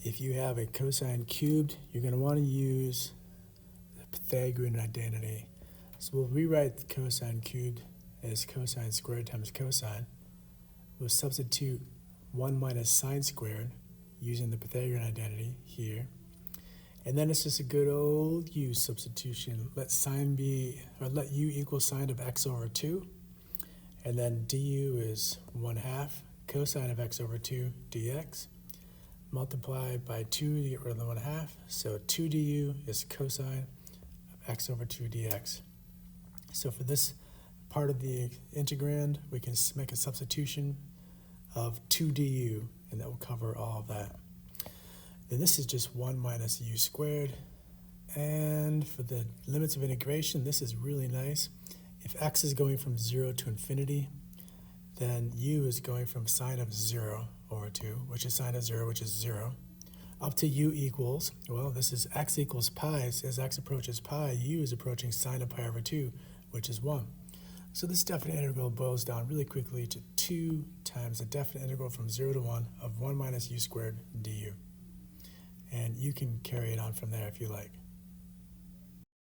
if you have a cosine cubed, you're going to want to use the Pythagorean identity. So we'll rewrite the cosine cubed as cosine squared times cosine. We'll substitute 1 minus sine squared using the Pythagorean identity here. And then it's just a good old u substitution. Let u equal sine of x over 2. And then du is 1/2 cosine of x over 2 dx. Multiply by 2 to get rid of the 1/2. So 2 du is cosine of x over 2 dx. So for this part of the integrand, we can make a substitution of 2 du, and that will cover all of that. Then this is just 1 minus u squared. And for the limits of integration, this is really nice. If x is going from 0 to infinity, then u is going from sine of 0 over 2, which is sine of 0, which is 0, up to u equals, well, this is x equals pi. So as x approaches pi, u is approaching sine of pi over 2, which is 1. So this definite integral boils down really quickly to 2 times the definite integral from 0 to 1 of 1 minus u squared du. And you can carry it on from there if you like.